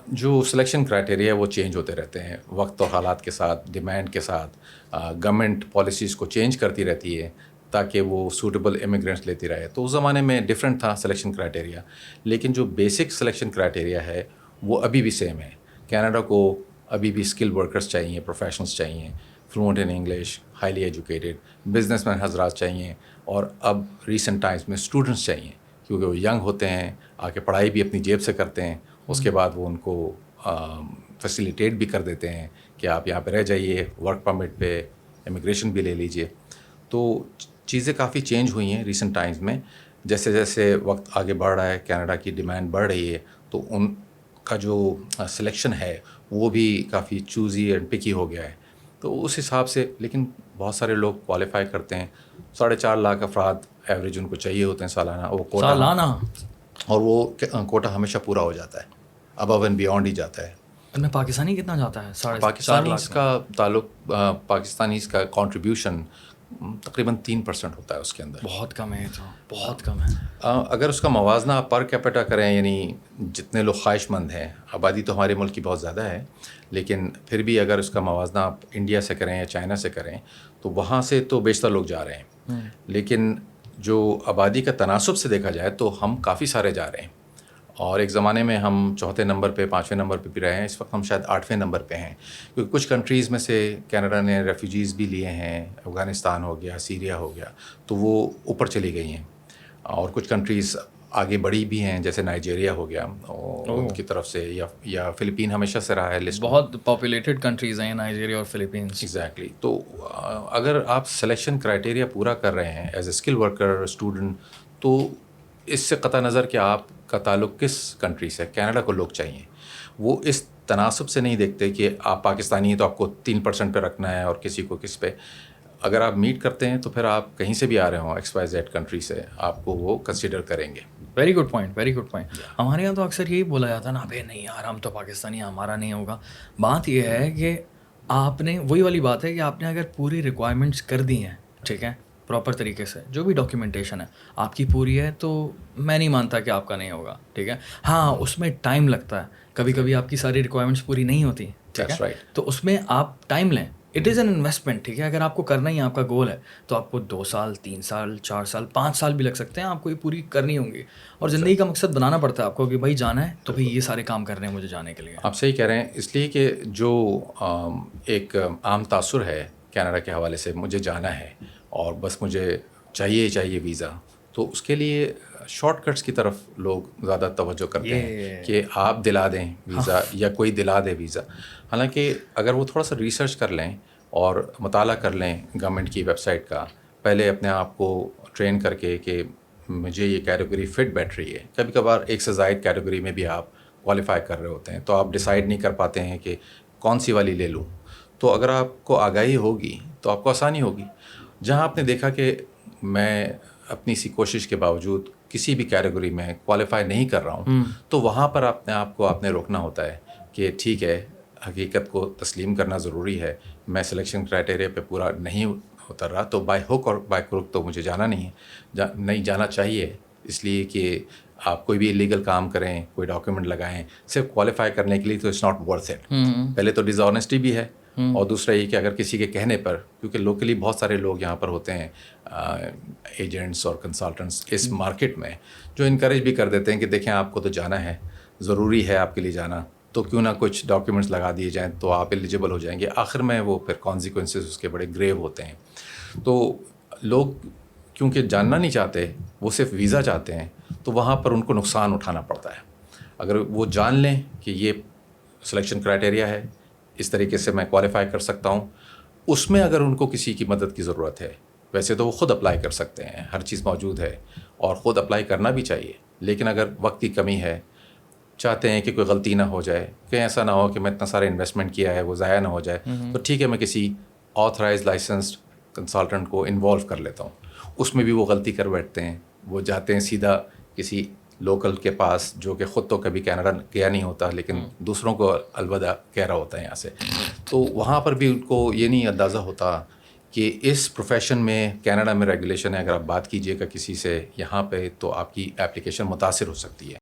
جو selection criteria وہ change ہوتے رہتے ہیں وقت اور حالات کے ساتھ، ڈیمانڈ کے ساتھ. گورنمنٹ پالیسیز کو چینج کرتی رہتی ہے تاکہ وہ سوٹیبل امیگرینٹس لیتی رہے. تو اس زمانے میں ڈفرینٹ تھا سلیکشن کرائٹیریا، لیکن جو بیسک سلیکشن کرائٹیریا ہے وہ ابھی بھی سیم ہے. کینیڈا کو ابھی بھی اسکل ورکرز چاہیے، پروفیشنلز چاہیے، fluent in English, highly educated businessman حضرات چاہیے، اور اب ریسنٹ ٹائمز میں اسٹوڈنٹس چاہیے، کیونکہ وہ ینگ ہوتے ہیں، آ کے پڑھائی بھی اپنی جیب سے کرتے ہیں. اس کے بعد وہ ان کو فیسیلیٹیٹ بھی کر دیتے ہیں کہ آپ یہاں پہ رہ جائیے، ورک پرمٹ پہ امیگریشن بھی لے لیجئے. تو چیزیں کافی چینج ہوئی ہیں ریسنٹ ٹائمز میں. جیسے جیسے وقت آگے بڑھ رہا ہے، کینیڈا کی ڈیمانڈ بڑھ رہی ہے، تو ان کا جو سلیکشن ہے وہ بھی کافی چوزی اینڈ پکی ہو گیا ہے. تو اس حساب سے لیکن بہت سارے لوگ کوالیفائی کرتے ہیں. 4.5 لاکھ افراد ایوریج ان کو چاہیے ہوتے ہیں سالانہ. وہ کوٹا سالانہ، اور وہ کوٹا ہمیشہ پورا ہو جاتا ہے، ابو اینڈ بیونڈ ہی جاتا ہے. ان میں پاکستانی کتنا جاتا ہے؟ 4.5 پاکستانیز لاکھ کا تعلق، پاکستانیز کا کنٹریبیوشن تقریباً 3% ہوتا ہے اس کے اندر. بہت کم ہے، تو بہت کم ہے. اگر اس کا موازنہ آپ پر کیپیٹا کریں، یعنی جتنے لوگ خواہش مند ہیں، آبادی تو ہمارے ملک کی بہت زیادہ ہے، لیکن پھر بھی اگر اس کا موازنہ آپ انڈیا سے کریں یا چائنا سے کریں تو وہاں سے تو بیشتر لوگ جا رہے ہیں. لیکن جو آبادی کا تناسب سے دیکھا جائے تو ہم کافی سارے جا رہے ہیں. اور ایک زمانے میں ہم 4تھے نمبر پہ، 5ویں نمبر پہ بھی رہے ہیں. اس وقت ہم شاید 8ویں نمبر پہ ہیں، کیونکہ کچھ کنٹریز میں سے کینیڈا نے ریفیوجیز بھی لیے ہیں. افغانستان ہو گیا، سیریا ہو گیا، تو وہ اوپر چلی گئی ہیں. اور کچھ کنٹریز آگے بڑھی بھی ہیں، جیسے نائجیریا ہو گیا، ان کی طرف سے، یا فلپین ہمیشہ سے رہا ہے لسٹ. بہت پاپولیٹڈ کنٹریز ہیں نائجیریا اور فلپینس. ایگزیکٹلی. تو اگر آپ سلیکشن کرائٹیریا پورا کر رہے ہیں as a skill worker student, تو اس سے قطع نظر کہ آپ کا تعلق کس کنٹری سے، کینیڈا کو لوگ چاہیے. وہ اس تناسب سے نہیں دیکھتے کہ آپ پاکستانی ہیں تو آپ کو 3% پہ رکھنا ہے اور کسی کو کس پہ. اگر آپ میٹ کرتے ہیں تو پھر آپ کہیں سے بھی آ رہے ہوں XYZ کنٹری سے، آپ کو وہ کنسیڈر کریں گے. Very good point, very good point. ہمارے یہاں تو اکثر یہی بولا جاتا ہے نا، بھائی نہیں یار ہم تو پاکستانی ہیں، ہمارا نہیں ہوگا. بات یہ ہے کہ آپ نے وہی والی بات ہے کہ آپ نے اگر پوری ریکوائرمنٹس کر دی ہیں، ٹھیک ہے، پراپر طریقے سے جو بھی ڈاکیومنٹیشن ہے آپ کی پوری ہے، تو میں نہیں مانتا کہ آپ کا نہیں ہوگا. ٹھیک ہے، ہاں اس میں ٹائم لگتا ہے، کبھی کبھی آپ کی ساری ریکوائرمنٹس پوری نہیں ہوتی. ٹھیک ہے، تو اس میں آپ ٹائم لیں. It is an investment. ٹھیک ہے، اگر آپ کو کرنا ہی آپ کا گول ہے تو آپ کو 2 سال، 3 سال، 4 سال، 5 سال بھی لگ سکتے ہیں. آپ کو یہ پوری کرنی ہوں گی، اور زندگی کا مقصد بنانا پڑتا ہے آپ کو کہ بھائی جانا ہے تو بھائی یہ سارے کام کرنے ہیں مجھے جانے کے لیے. آپ صحیح کہہ رہے ہیں. اس لیے کہ جو ایک عام تاثر ہے کینیڈا کے حوالے سے، مجھے جانا ہے اور بس مجھے چاہیے ویزا، تو اس کے لیے شارٹ کٹس کی طرف لوگ زیادہ توجہ کرتے ہیں کہ آپ دلا دیں ویزا یا کوئی دلا دے ویزا. حالانکہ اگر وہ تھوڑا سا ریسرچ کر لیں اور مطالعہ کر لیں گورنمنٹ کی ویب سائٹ کا، پہلے اپنے آپ کو ٹرین کر کے کہ مجھے یہ کیٹیگری فٹ بیٹھ رہی ہے. کبھی کبھار ایک سے زائد کیٹیگری میں بھی آپ کوالیفائی کر رہے ہوتے ہیں، تو آپ ڈیسائیڈ نہیں کر پاتے ہیں کہ کون سی والی لے لوں. تو اگر آپ کو آگاہی ہوگی تو آپ کو آسانی ہوگی. جہاں آپ نے دیکھا کہ میں اپنی سی کوشش کے باوجود کسی بھی کیٹیگری میں کوالیفائی نہیں کر رہا ہوں، تو وہاں پر اپنے آپ کو آپ نے روکنا ہوتا ہے کہ ٹھیک ہے، حقیقت کو تسلیم کرنا ضروری ہے. میں سلیکشن کرائٹیریا پہ پورا نہیں اتر رہا، تو بائی ہک اور بائی کروک تو مجھے جانا نہیں ہے، نہیں جانا چاہیے. اس لیے کہ آپ کوئی بھی الیگل کام کریں، کوئی ڈاکیومنٹ لگائیں صرف کوالیفائی کرنے کے لیے، تو اٹس ناٹ ورتھ اٹ. پہلے تو ڈس آنیسٹی بھی ہے، اور دوسرا یہ کہ اگر کسی کے کہنے پر، کیونکہ لوکلی بہت سارے لوگ یہاں پر ہوتے ہیں ایجنٹس اور کنسلٹنٹس اس مارکیٹ میں، جو انکریج بھی کر دیتے ہیں کہ دیکھیں آپ کو تو جانا ہے، ضروری ہے آپ کے لیے جانا، تو کیوں نہ کچھ ڈاکیومنٹس لگا دیے جائیں تو آپ ایلیجیبل ہو جائیں گے. آخر میں وہ پھر کانسیکوینسز اس کے بڑے گریو ہوتے ہیں. تو لوگ کیونکہ جاننا نہیں چاہتے، وہ صرف ویزا چاہتے ہیں، تو وہاں پر ان کو نقصان اٹھانا پڑتا ہے. اگر وہ جان لیں کہ یہ سلیکشن کرائٹیریا ہے، اس طریقے سے میں کوالیفائی کر سکتا ہوں، اس میں اگر ان کو کسی کی مدد کی ضرورت ہے، ویسے تو وہ خود اپلائی کر سکتے ہیں، ہر چیز موجود ہے اور خود اپلائی کرنا بھی چاہیے. لیکن اگر وقت کی کمی ہے، چاہتے ہیں کہ کوئی غلطی نہ ہو جائے، کہ ایسا نہ ہو کہ میں اتنا سارا انویسٹمنٹ کیا ہے وہ ضائع نہ ہو جائے، تو ٹھیک ہے میں کسی آتھرائز لائسنسڈ کنسلٹنٹ کو انوالو کر لیتا ہوں. اس میں بھی وہ غلطی کر بیٹھتے ہیں، وہ جاتے ہیں سیدھا کسی لوکل کے پاس جو کہ خود تو کبھی کینیڈا گیا نہیں ہوتا لیکن دوسروں کو الوداع کہہ رہا ہوتا ہے یہاں سے. تو وہاں پر بھی ان کو یہ نہیں اندازہ ہوتا کہ اس پروفیشن میں کینیڈا میں ریگولیشن ہے، اگر آپ بات کیجیے گا کسی سے یہاں پہ تو آپ کی اپلیکیشن متاثر ہو سکتی ہے.